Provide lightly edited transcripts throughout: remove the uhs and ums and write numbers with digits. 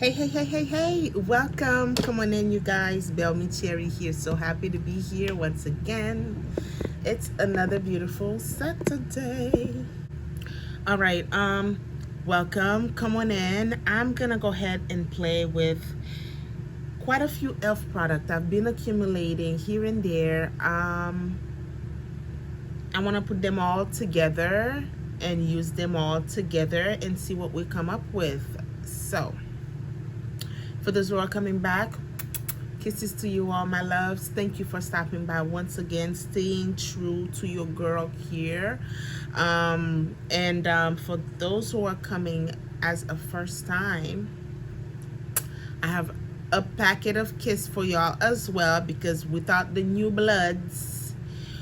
Hey, welcome. Come on in, you guys. Belmy Cherry here. So happy to be here once again. It's another beautiful Saturday. All right, welcome. Come on in. I'm gonna go ahead and play with quite a few e.l.f. products I've been accumulating here and there. I want to put them all together and use them all together and see what we come up with. So, for those who are coming back, kisses to you all, my loves. Thank you for stopping by once again, staying true to your girl here. For those who are coming as a first time, I have a packet of kiss for y'all as well, because without the new bloods,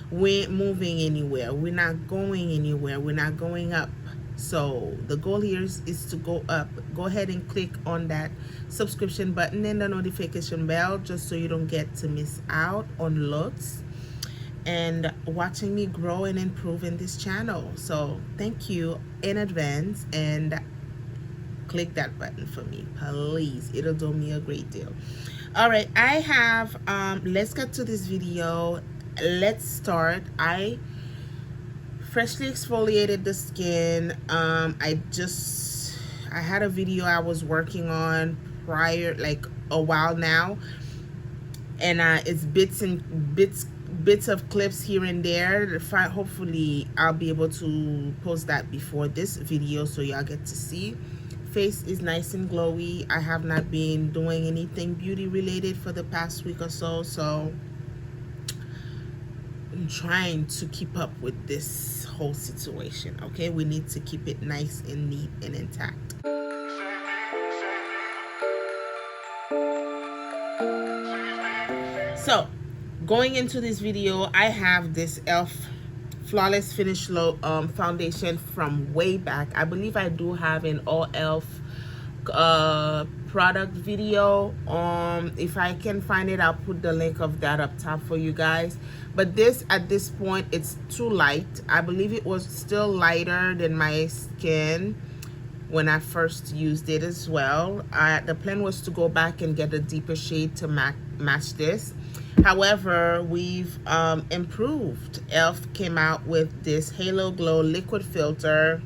we ain't moving anywhere. We're not going anywhere. We're not going up. So the goal here is to go up. Go ahead and click on that subscription button and the notification bell, just so you don't get to miss out on looks and watching me grow and improve in this channel. So thank you in advance, and click that button for me, please. It'll do me a great deal. All right, I have let's get to this video. Let's start. I freshly exfoliated the skin. I had a video I was working on prior, like a while now, and it's bits of clips here and there. Hopefully I'll be able to post that before this video so y'all get to see. Face is nice and glowy. I have not been doing anything beauty related for the past week or so, so I'm trying to keep up with this whole situation. Okay, we need to keep it nice and neat and intact. So going into this video, I have this e.l.f. Flawless Finish foundation from way back. I believe I do have an all e.l.f. Product video. If I can find it, I'll put the link of that up top for you guys. But this, at this point, it's too light. I believe it was still lighter than my skin when I first used it as well. The plan was to go back and get a deeper shade to match this. However, we've improved. e.l.f. came out with this Halo Glow liquid filter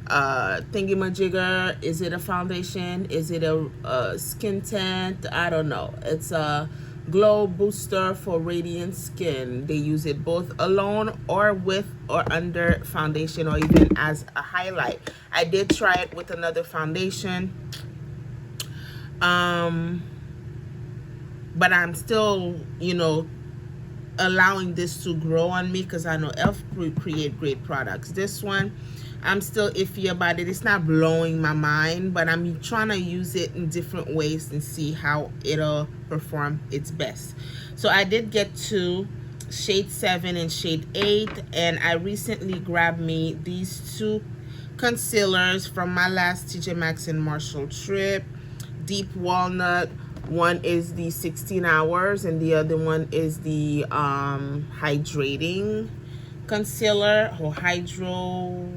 thingy-majigger. Is it a foundation? Is it a skin tint? I don't know. It's a glow booster for radiant skin. They use it both alone or with or under foundation, or even as a highlight. I did try it with another foundation, but I'm still, allowing this to grow on me, because I know e.l.f. create great products. This one, I'm still iffy about it. It's not blowing my mind, but I'm trying to use it in different ways and see how it'll perform its best. So I did get to shade 7 and shade 8, and I recently grabbed me these two concealers from my last TJ Maxx and Marshall trip. Deep Walnut. One is the 16 hours and the other one is the hydrating concealer, or hydro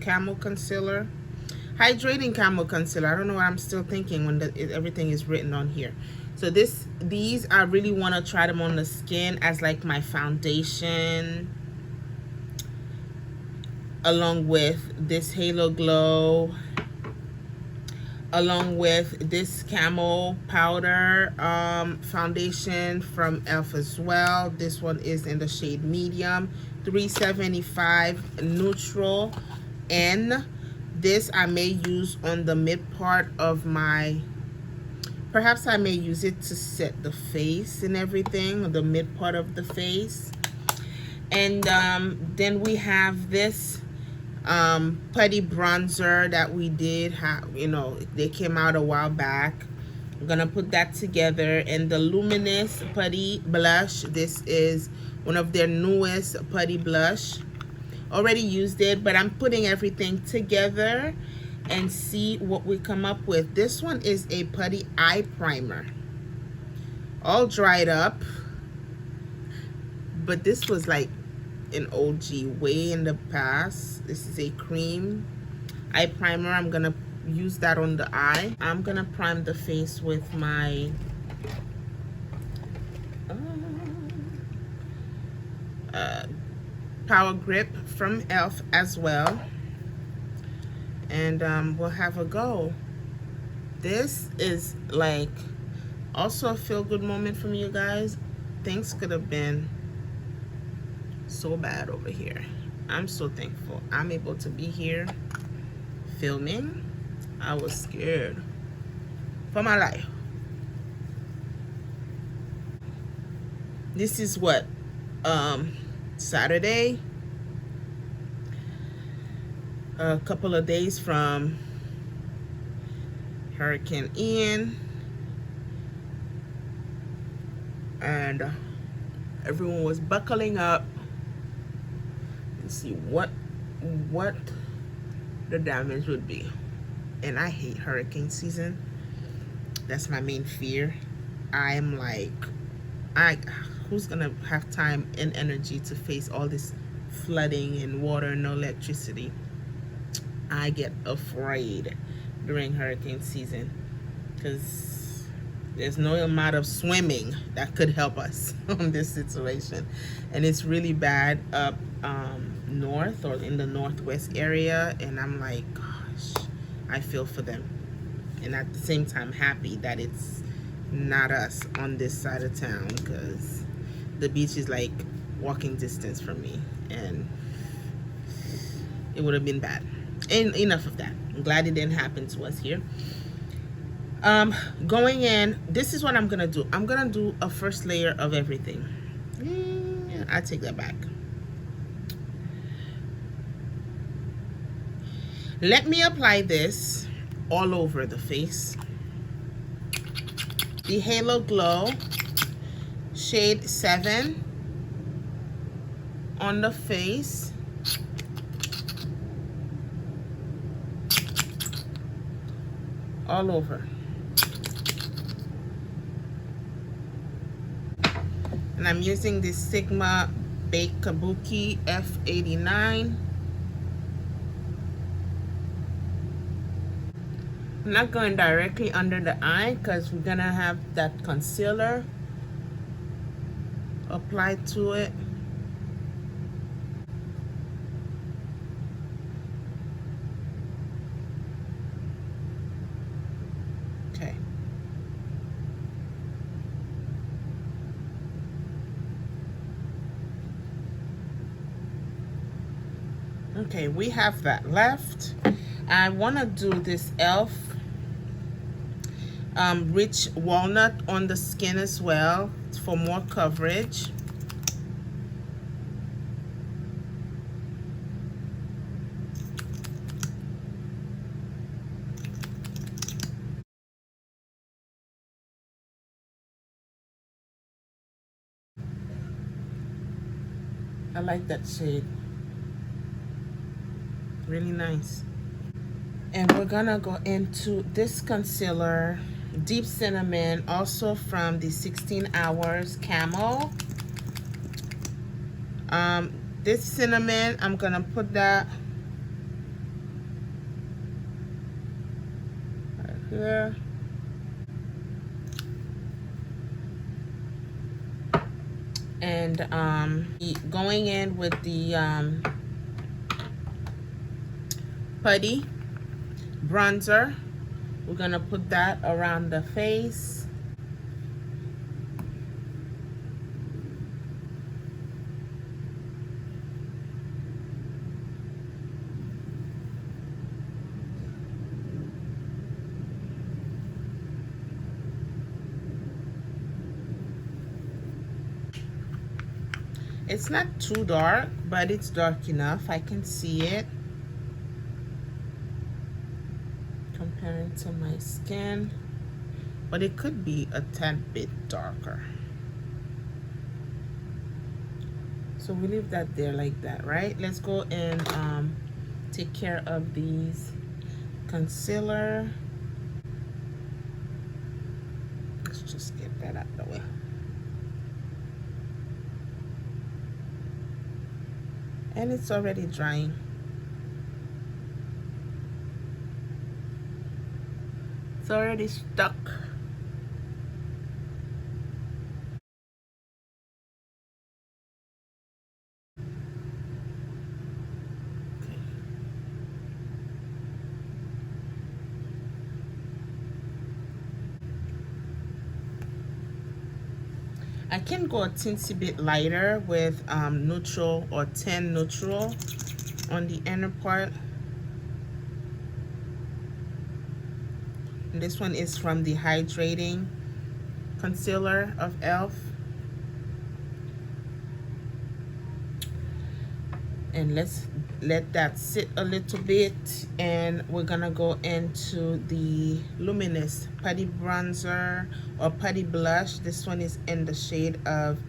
camel concealer, hydrating camel concealer. I don't know what I'm still thinking when everything is written on here. So these I really want to try them on the skin as like my foundation, along with this Halo Glow, along with this Camel Powder foundation from e.l.f. as well. This one is in the shade medium, 375 neutral. And this I may use on the mid part of my, perhaps I may use it to set the face and everything, the mid part of the face. And then we have this putty bronzer that we did have, they came out a while back. I'm gonna put that together. And the Luminous putty blush, this is one of their newest putty blush. Already used it, but I'm putting everything together and see what we come up with. This one is a putty eye primer, all dried up, but this was like an OG way in the past. This is a cream eye primer. I'm gonna use that on the eye. I'm gonna prime the face with my Power Grip from e.l.f. as well, and we'll have a go. This is like also a feel-good moment for me, you guys. Things could have been so bad over here. I'm so thankful I'm able to be here filming. I was scared for my life. This is what, Saturday, a couple of days from Hurricane Ian, and everyone was buckling up and see what the damage would be. And I hate hurricane season. That's my main fear. I'm like, who's gonna have time and energy to face all this flooding and water and no electricity? I get afraid during hurricane season because there's no amount of swimming that could help us on this situation. And it's really bad up north or in the northwest area, and I'm like, gosh, I feel for them, and at the same time happy that it's not us on this side of town, because the beach is like walking distance from me and it would have been bad. And enough of that. I'm glad it didn't happen to us here. Going in, this is what I'm gonna do. I'm gonna do a first layer of everything. I take that back. Let me apply this all over the face. The Halo Glow shade 7 on the face. All over. And I'm using this Sigma Baked Kabuki F89. I'm not going directly under the eye because we're gonna have that concealer applied to it. Okay. Okay, we have that left. I want to do this e.l.f. Rich Walnut on the skin as well for more coverage. I like that shade. Really nice. And we're gonna go into this concealer, Deep Cinnamon, also from the 16 Hours Camo. This cinnamon, I'm gonna put that right here. And going in with the Putty bronzer. We're gonna put that around the face. It's not too dark, but it's dark enough. I can see it. Comparing to my skin, but it could be a tad bit darker. So we leave that there like that, right? Let's go and take care of these concealer. Let's just get that out of the way. And it's already drying. It's already stuck. I can go a teensy bit lighter with neutral or 10 neutral on the inner part. And this one is from the Hydrating Concealer of e.l.f. And let's let that sit a little bit, and we're gonna go into the Luminous Putty Bronzer or Putty Blush. This one is in the shade of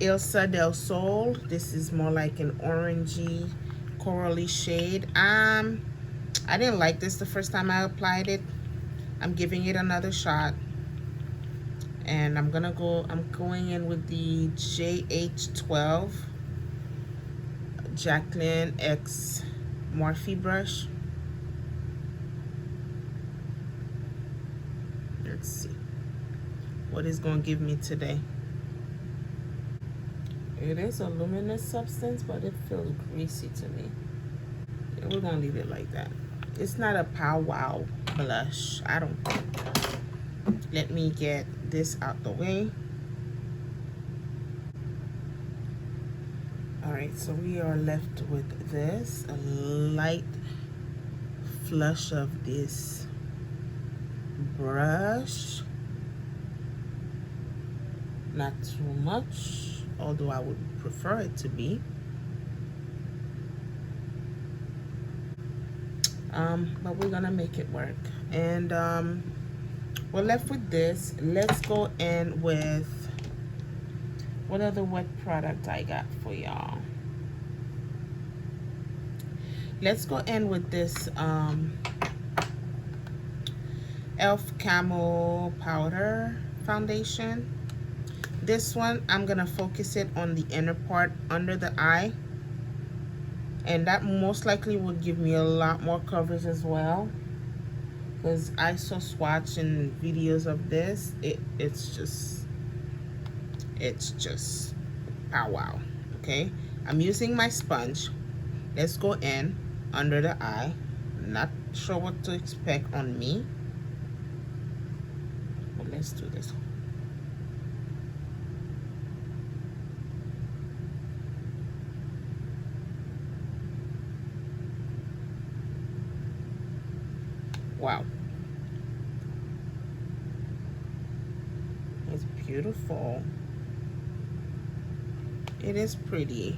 Ilsa del Sol. This is more like an orangey corally shade. I didn't like this the first time I applied it. I'm giving it another shot, and I'm going in with the JH12 Jaclyn X Morphe brush. Let's see what it's going to give me today. It is a luminous substance, but it feels greasy to me. Yeah, we're going to leave it like that. It's not a powwow blush, I don't think. Let me get this out the way. Alright, so we are left with this, a light flush of this brush. Not too much, although I would prefer it to be. But we're gonna make it work. And we're left with this. Let's go in with, what other wet product I got for y'all? Let's go in with this e.l.f. Camo Powder Foundation. This one, I'm gonna focus it on the inner part under the eye, and that most likely would give me a lot more coverage as well, because I saw swatch and videos of this. It's just pow wow. Okay, I'm using my sponge. Let's go in under the eye. Not sure what to expect on me, but let's do this. Wow, it's beautiful. It is pretty.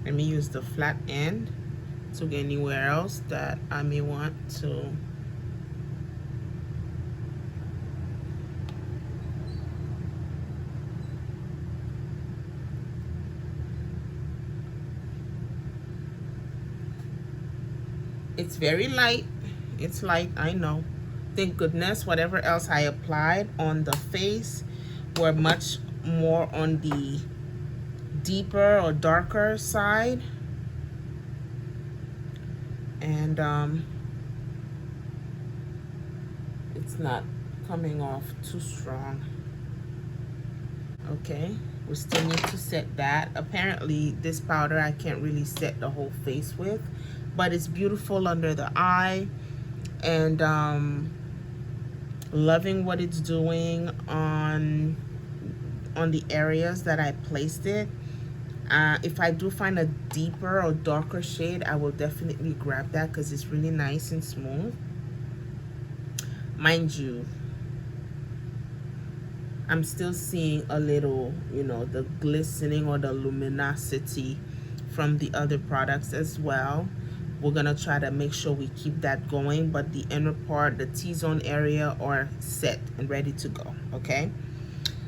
Let me use the flat end to get anywhere else that I may want to. It's very light. It's light, I know. Thank goodness whatever else I applied on the face were much more on the deeper or darker side. And it's not coming off too strong. Okay, we still need to set that. Apparently this powder I can't really set the whole face with, but it's beautiful under the eye, and loving what it's doing on the areas that I placed it. If I do find a deeper or darker shade, I will definitely grab that because it's really nice and smooth. Mind you, I'm still seeing a little, you know, the glistening or the luminosity from the other products as well. We're gonna try to make sure we keep that going, but the inner part, the T-zone area, are set and ready to go. Okay,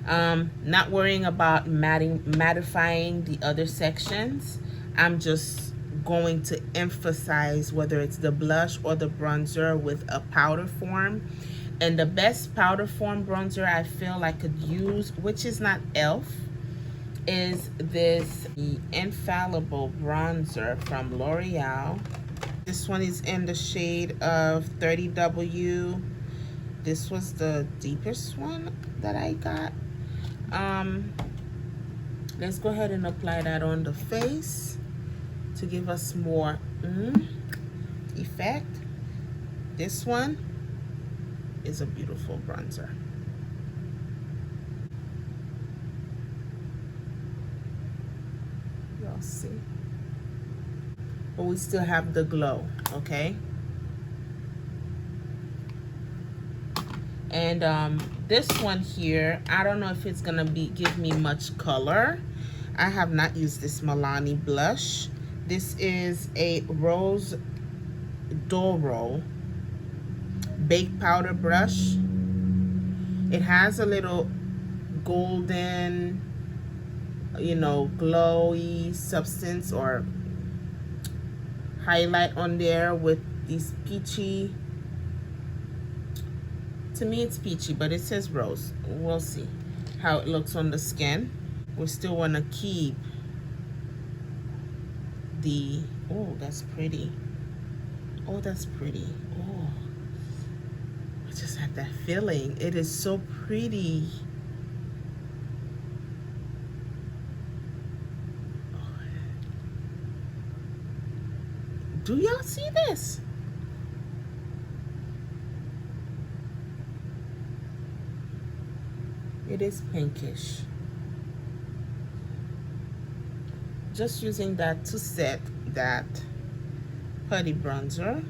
not worrying about mattifying the other sections. I'm just going to emphasize whether it's the blush or the bronzer with a powder form. And the best powder form bronzer I feel I could use, which is not e.l.f., is this the Infallible Bronzer from L'Oreal. This one is in the shade of 30W. This was the deepest one that I got. Let's go ahead and apply that on the face to give us more effect. This one is a beautiful bronzer. Y'all see? But we still have the glow, okay? And this one here, I don't know if it's gonna give me much color. I have not used this Milani blush. This is a Rose Doro baked powder brush. It has a little golden, you know, glowy substance or highlight on there with these peachy. To me it's peachy, but it says rose. We'll see how it looks on the skin. We still want to keep the, oh, that's pretty. Oh, that's pretty. Oh, I just had that feeling. It is so pretty. Oh. Do y'all see this? It is pinkish. Just using that to set that putty bronzer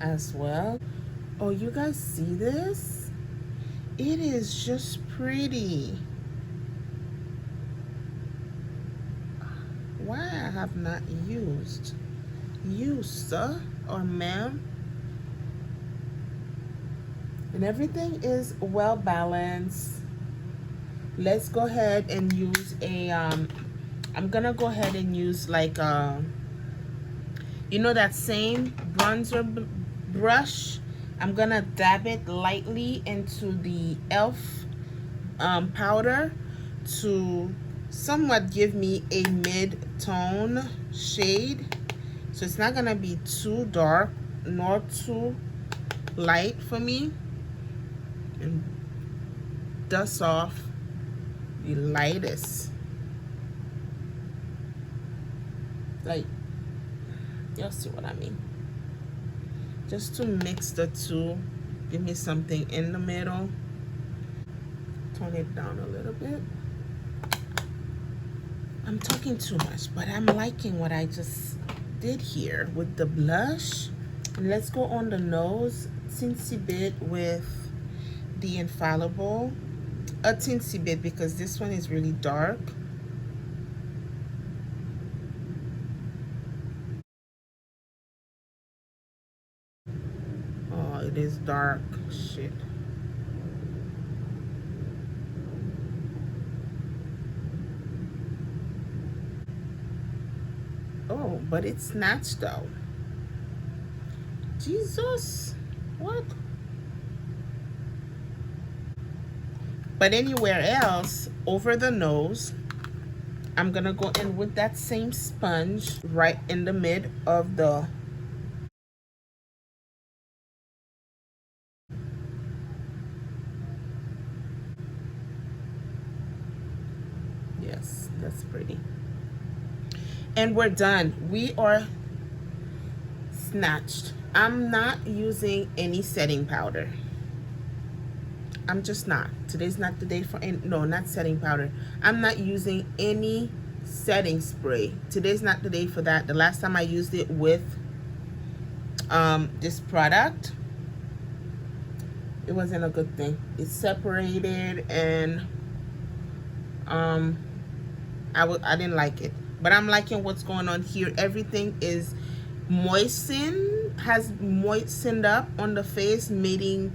as well. Oh, you guys see this? It is just pretty. Why I have not used you, sir or ma'am? And everything is well balanced. Let's go ahead and use a I'm gonna go ahead and use like you know, that same bronzer brush. I'm gonna dab it lightly into the e.l.f. Powder to somewhat give me a mid-tone shade, so it's not gonna be too dark nor too light for me, and dust off the lightest. Like, you'll see what I mean. Just to mix the two, give me something in the middle. Tone it down a little bit. I'm talking too much, but I'm liking what I just did here with the blush. And let's go on the nose, teensy bit with the Infallible. A teensy bit because this one is really dark. Oh, it is dark. Shit. Oh, but it's snatched though. Jesus. What? But anywhere else, over the nose, I'm gonna go in with that same sponge right in the mid of the yes, that's pretty. And we're done. We are snatched. I'm not using any setting powder. I'm just not. Today's not the day for any, no, not setting powder. I'm not using any setting spray. Today's not the day for that. The last time I used it with this product, it wasn't a good thing. It separated and I didn't like it. But I'm liking what's going on here. Everything is moistened, has moistened up on the face, making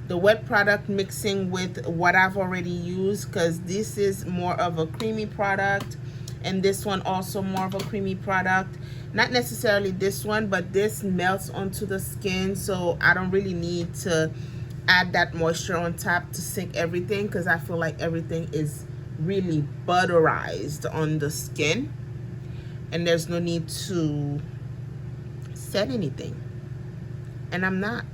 the wet product mixing with what I've already used, because this is more of a creamy product and this one also more of a creamy product. Not necessarily this one, but this melts onto the skin, so I don't really need to add that moisture on top to sink everything, because I feel like everything is really butterized on the skin and there's no need to set anything. And I'm not,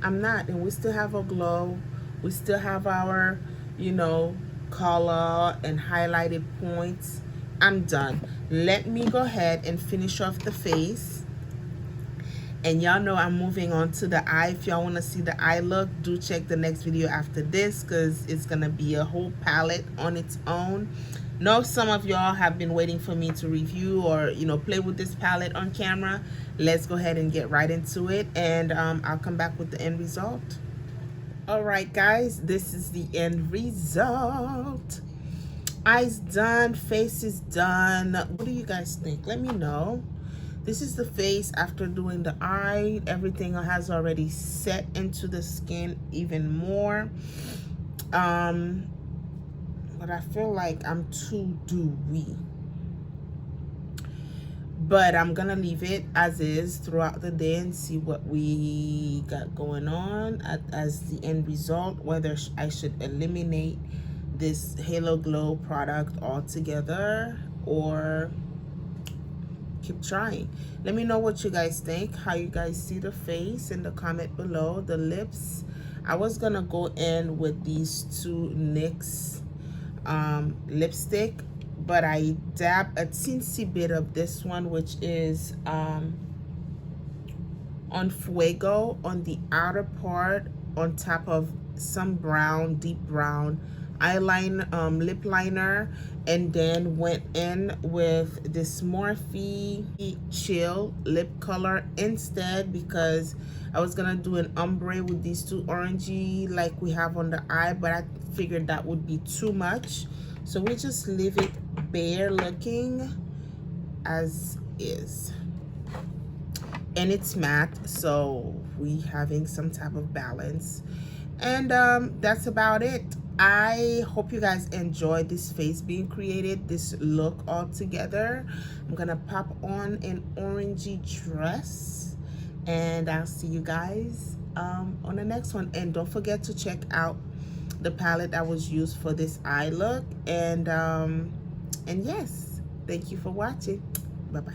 and we still have a glow. We still have our, you know, color and highlighted points. I'm done. Let me go ahead and finish off the face. And y'all know I'm moving on to the eye. If y'all want to see the eye look, do check the next video after this, because it's going to be a whole palette on its own. Know some of y'all have been waiting for me to review or, you know, play with this palette on camera. Let's go ahead and get right into it, and I'll come back with the end result. All right, guys, this is the end result. Eyes done, face is done. What do you guys think? Let me know. This is the face after doing the eye. Everything has already set into the skin even more. But I feel like I'm too dewy. But I'm gonna leave it as is throughout the day and see what we got going on as the end result, whether I should eliminate this Halo Glow product altogether or keep trying. Let me know what you guys think, how you guys see the face in the comment below. The lips, I was gonna go in with these two NYX lipstick, but I dab a teensy bit of this one, which is on Fuego on the outer part, on top of some brown, deep brown eyeliner, lip liner, and then went in with this Morphe Chill lip color instead, because I was gonna do an ombre with these two orangey like we have on the eye, but I figured that would be too much, so we just leave it bare looking as is. And it's matte, so we having some type of balance. And that's about it. I hope you guys enjoyed this face being created, this look all together. I'm gonna pop on an orangey dress, and I'll see you guys on the next one. And don't forget to check out the palette that was used for this eye look. And yes, thank you for watching. Bye bye.